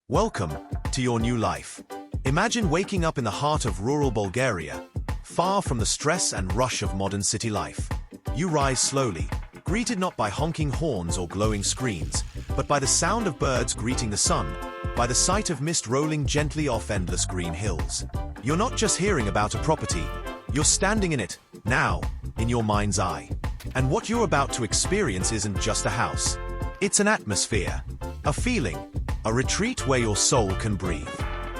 Welcome to your new life. Imagine waking up in the heart of rural Bulgaria, far from the stress and rush of modern city life. You rise slowly, greeted not by honking horns or glowing screens, but by the sound of birds greeting the sun, by the sight of mist rolling gently off endless green hills. You're not just hearing about a property, you're standing in it, now, in your mind's eye. And what you're about to experience isn't just a house. It's an atmosphere, a feeling, a retreat where your soul can breathe.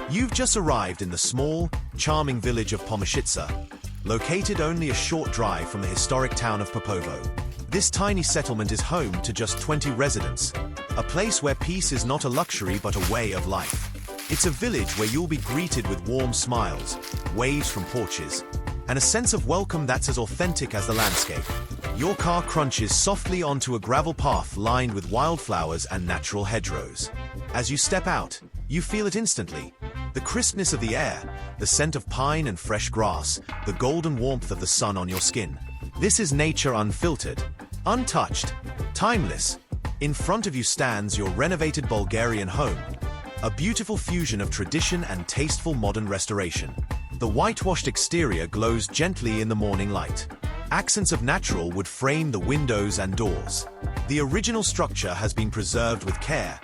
You've just arrived in the small, charming village of Pomoshitsa, located only a short drive from the historic town of Popovo. This tiny settlement is home to just 20 residents, a place where peace is not a luxury but a way of life. It's a village where you'll be greeted with warm smiles, waves from porches, and a sense of welcome that's as authentic as the landscape. Your car crunches softly onto a gravel path lined with wildflowers and natural hedgerows. As you step out, you feel it instantly. The crispness of the air, the scent of pine and fresh grass, the golden warmth of the sun on your skin. This is nature unfiltered, untouched, timeless. In front of you stands your renovated Bulgarian home, a beautiful fusion of tradition and tasteful modern restoration. The whitewashed exterior glows gently in the morning light. Accents of natural wood frame the windows and doors. The original structure has been preserved with care,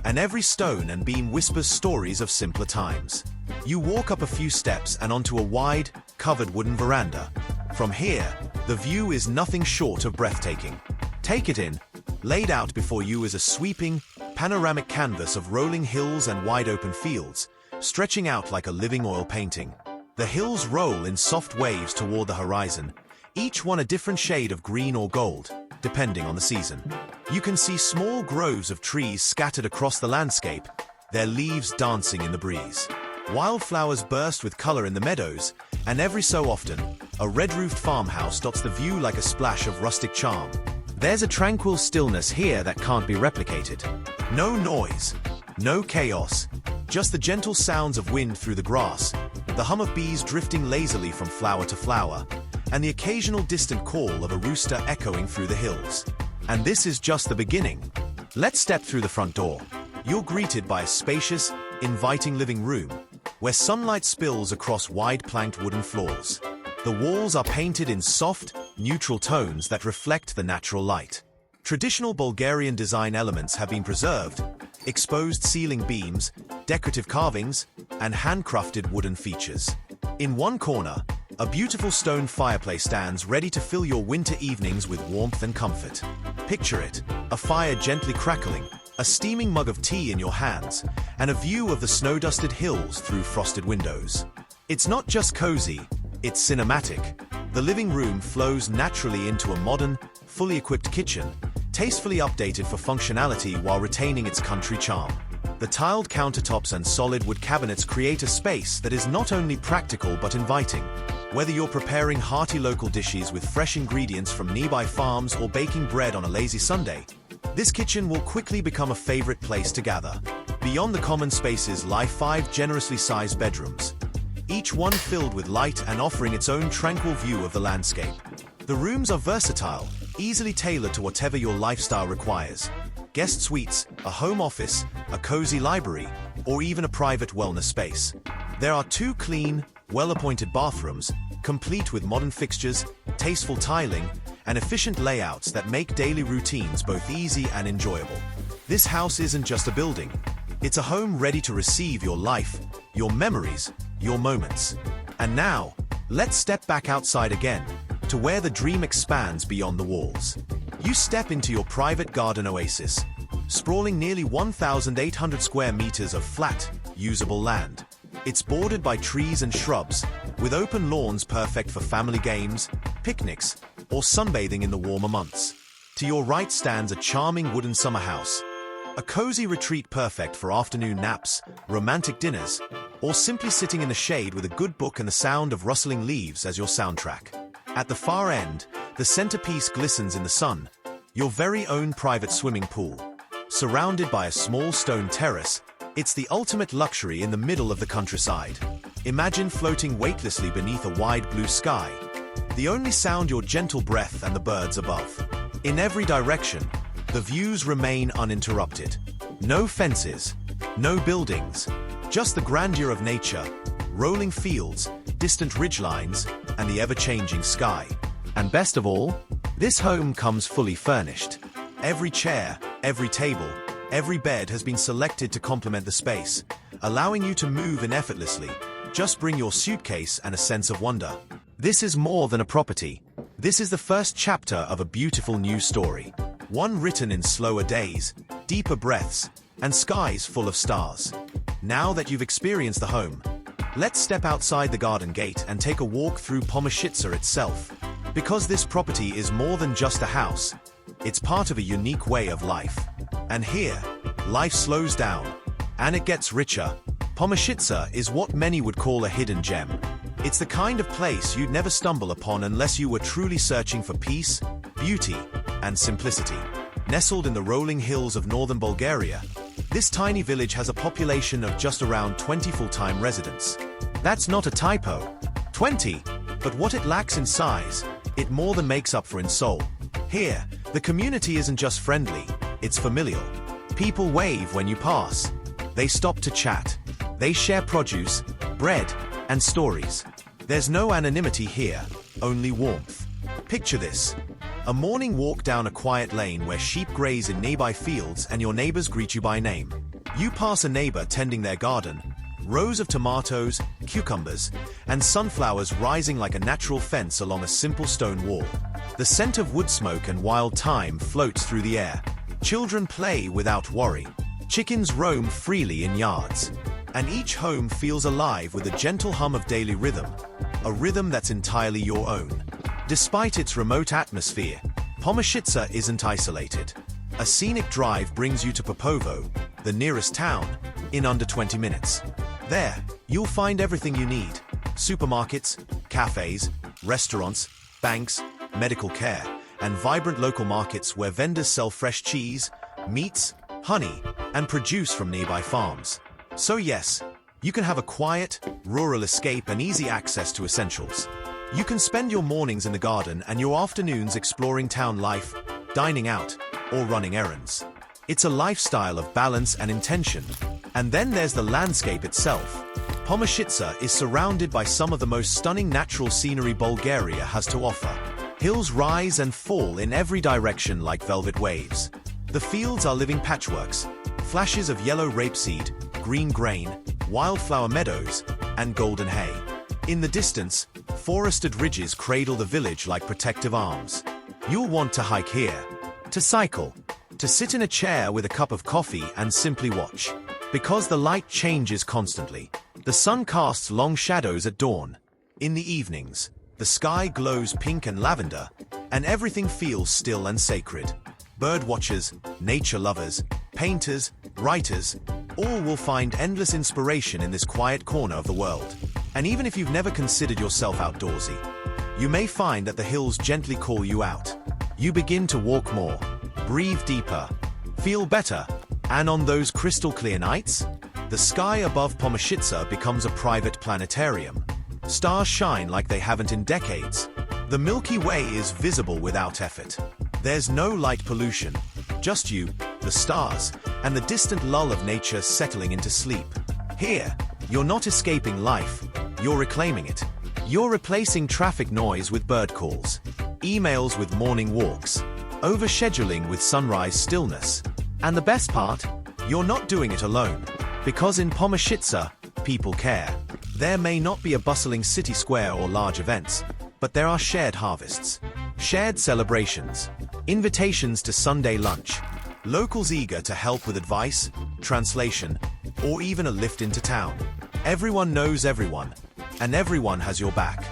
and every stone and beam whispers stories of simpler times. You walk up a few steps and onto a wide, covered wooden veranda. From here, the view is nothing short of breathtaking. Take it in. Laid out before you is a sweeping, panoramic canvas of rolling hills and wide-open fields, stretching out like a living oil painting. The hills roll in soft waves toward the horizon, each one a different shade of green or gold, depending on the season. You can see small groves of trees scattered across the landscape, their leaves dancing in the breeze. Wildflowers burst with color in the meadows, and every so often, a red-roofed farmhouse dots the view like a splash of rustic charm. There's a tranquil stillness here that can't be replicated. No noise, no chaos, just the gentle sounds of wind through the grass, the hum of bees drifting lazily from flower to flower, and the occasional distant call of a rooster echoing through the hills. And this is just the beginning. Let's step through the front door. You're greeted by a spacious, inviting living room, where sunlight spills across wide-planked wooden floors. The walls are painted in soft, neutral tones that reflect the natural light. Traditional Bulgarian design elements have been preserved: exposed ceiling beams, decorative carvings, and handcrafted wooden features. In one corner, a beautiful stone fireplace stands ready to fill your winter evenings with warmth and comfort. Picture it, a fire gently crackling, a steaming mug of tea in your hands, and a view of the snow-dusted hills through frosted windows. It's not just cozy, it's cinematic. The living room flows naturally into a modern, fully equipped kitchen, tastefully updated for functionality while retaining its country charm. The tiled countertops and solid wood cabinets create a space that is not only practical but inviting. Whether you're preparing hearty local dishes with fresh ingredients from nearby farms or baking bread on a lazy Sunday, this kitchen will quickly become a favorite place to gather. Beyond the common spaces lie 5 generously sized bedrooms, each one filled with light and offering its own tranquil view of the landscape. The rooms are versatile, easily tailored to whatever your lifestyle requires. Guest suites, a home office, a cozy library, or even a private wellness space. There are 2 clean, well-appointed bathrooms, complete with modern fixtures, tasteful tiling, and efficient layouts that make daily routines both easy and enjoyable. This house isn't just a building. It's a home ready to receive your life, your memories, your moments. And now, let's step back outside again, to where the dream expands beyond the walls. You step into your private garden oasis, sprawling nearly 1,800 square meters of flat, usable land. It's bordered by trees and shrubs, with open lawns perfect for family games, picnics, or sunbathing in the warmer months. To your right stands a charming wooden summer house, a cozy retreat perfect for afternoon naps, romantic dinners, or simply sitting in the shade with a good book and the sound of rustling leaves as your soundtrack. At the far end, the centerpiece glistens in the sun, your very own private swimming pool. Surrounded by a small stone terrace, it's the ultimate luxury in the middle of the countryside. Imagine floating weightlessly beneath a wide blue sky. The only sound your gentle breath and the birds above. In every direction, the views remain uninterrupted. No fences, no buildings, just the grandeur of nature, rolling fields, distant ridgelines, and the ever-changing sky. And best of all, this home comes fully furnished. Every chair, every table, every bed has been selected to complement the space, allowing you to move in effortlessly. Just bring your suitcase and a sense of wonder. This is more than a property. This is the first chapter of a beautiful new story. One written in slower days, deeper breaths, and skies full of stars. Now that you've experienced the home, let's step outside the garden gate and take a walk through Pomoshitsa itself. Because this property is more than just a house, it's part of a unique way of life. And here, life slows down, and it gets richer. Pomoshitsa is what many would call a hidden gem. It's the kind of place you'd never stumble upon unless you were truly searching for peace, beauty, and simplicity. Nestled in the rolling hills of northern Bulgaria, this tiny village has a population of just around 20 full-time residents. That's not a typo. 20, but what it lacks in size, it more than makes up for in soul. Here, the community isn't just friendly, it's familial. People wave when you pass. They stop to chat. They share produce, bread, and stories. There's no anonymity here, only warmth. Picture this. A morning walk down a quiet lane where sheep graze in nearby fields and your neighbors greet you by name. You pass a neighbor tending their garden, rows of tomatoes, cucumbers, and sunflowers rising like a natural fence along a simple stone wall. The scent of wood smoke and wild thyme floats through the air. Children play without worry. Chickens roam freely in yards. And each home feels alive with a gentle hum of daily rhythm, a rhythm that's entirely your own. Despite its remote atmosphere, Pomoshitsa isn't isolated. A scenic drive brings you to Popovo, the nearest town, in under 20 minutes. There, you'll find everything you need: supermarkets, cafes, restaurants, banks, medical care, and vibrant local markets where vendors sell fresh cheese, meats, honey, and produce from nearby farms. So yes, you can have a quiet, rural escape and easy access to essentials. You can spend your mornings in the garden and your afternoons exploring town life, dining out, or running errands. It's a lifestyle of balance and intention. And then there's the landscape itself. Pomoshitsa is surrounded by some of the most stunning natural scenery Bulgaria has to offer. Hills rise and fall in every direction like velvet waves. The fields are living patchworks, flashes of yellow rapeseed, green grain, wildflower meadows, and golden hay. In the distance, forested ridges cradle the village like protective arms. You'll want to hike here, to cycle, to sit in a chair with a cup of coffee and simply watch. Because the light changes constantly. The sun casts long shadows at dawn. In the evenings, the sky glows pink and lavender, and everything feels still and sacred. Bird watchers, nature lovers, painters, writers, all will find endless inspiration in this quiet corner of the world. And even if you've never considered yourself outdoorsy, you may find that the hills gently call you out. You begin to walk more, breathe deeper, feel better, and on those crystal clear nights, the sky above Pomoshitsa becomes a private planetarium. Stars shine like they haven't in decades. The Milky Way is visible without effort. There's no light pollution, just you, the stars, and the distant lull of nature settling into sleep. Here, you're not escaping life, you're reclaiming it. You're replacing traffic noise with bird calls, emails with morning walks, overscheduling with sunrise stillness. And the best part, you're not doing it alone. Because in Pomoshitsa, people care. There may not be a bustling city square or large events, but there are shared harvests, shared celebrations, invitations to Sunday lunch, locals eager to help with advice, translation, or even a lift into town. Everyone knows everyone, and everyone has your back.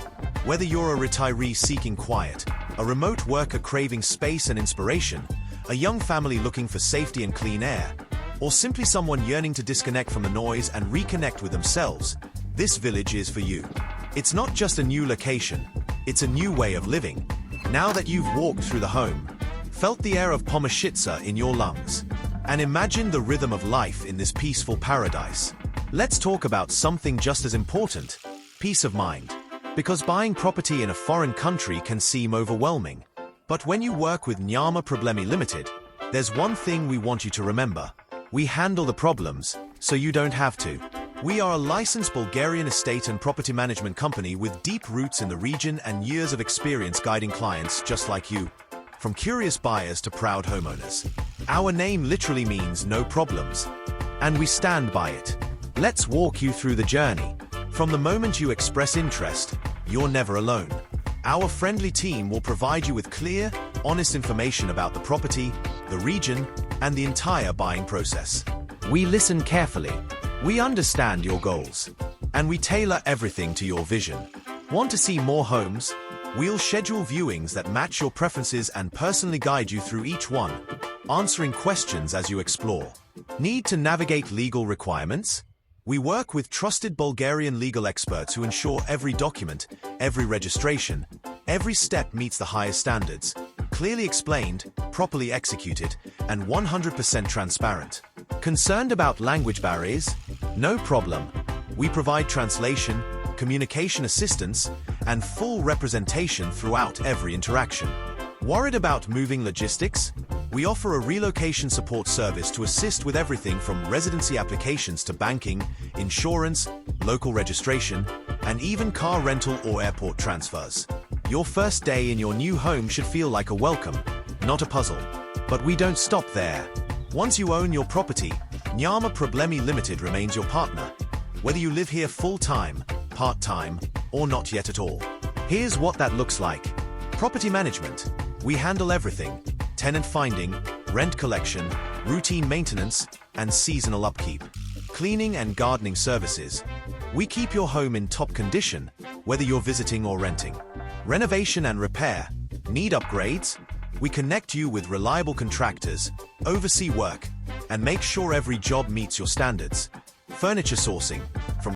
Whether you're a retiree seeking quiet, a remote worker craving space and inspiration, a young family looking for safety and clean air, or simply someone yearning to disconnect from the noise and reconnect with themselves, this village is for you. It's not just a new location, it's a new way of living. Now that you've walked through the home, felt the air of Pomoshitsa in your lungs, and imagined the rhythm of life in this peaceful paradise, let's talk about something just as important: peace of mind. Because buying property in a foreign country can seem overwhelming. But when you work with Nyama Problemi Ltd, there's one thing we want you to remember. We handle the problems, so you don't have to. We are a licensed Bulgarian estate and property management company with deep roots in the region and years of experience guiding clients just like you, from curious buyers to proud homeowners. Our name literally means no problems, and we stand by it. Let's walk you through the journey. From the moment you express interest, you're never alone. Our friendly team will provide you with clear, honest information about the property, the region, and the entire buying process. We listen carefully. We understand your goals, and we tailor everything to your vision. Want to see more homes? We'll schedule viewings that match your preferences and personally guide you through each one, answering questions as you explore. Need to navigate legal requirements? We work with trusted Bulgarian legal experts who ensure every document, every registration, every step meets the highest standards, clearly explained, properly executed, and 100% transparent. Concerned about language barriers? No problem. We provide translation, communication assistance, and full representation throughout every interaction. Worried about moving logistics? We offer a relocation support service to assist with everything from residency applications to banking, insurance, local registration, and even car rental or airport transfers. Your first day in your new home should feel like a welcome, not a puzzle. But we don't stop there. Once you own your property, Nyama Problemi Ltd remains your partner. Whether you live here full-time, part-time, or not yet at all. Here's what that looks like. Property management. We handle everything. Tenant finding, rent collection, routine maintenance, and seasonal upkeep. Cleaning and gardening services. We keep your home in top condition, whether you're visiting or renting. Renovation and repair. Need upgrades? We connect you with reliable contractors, oversee work, and make sure every job meets your standards. Furniture sourcing. From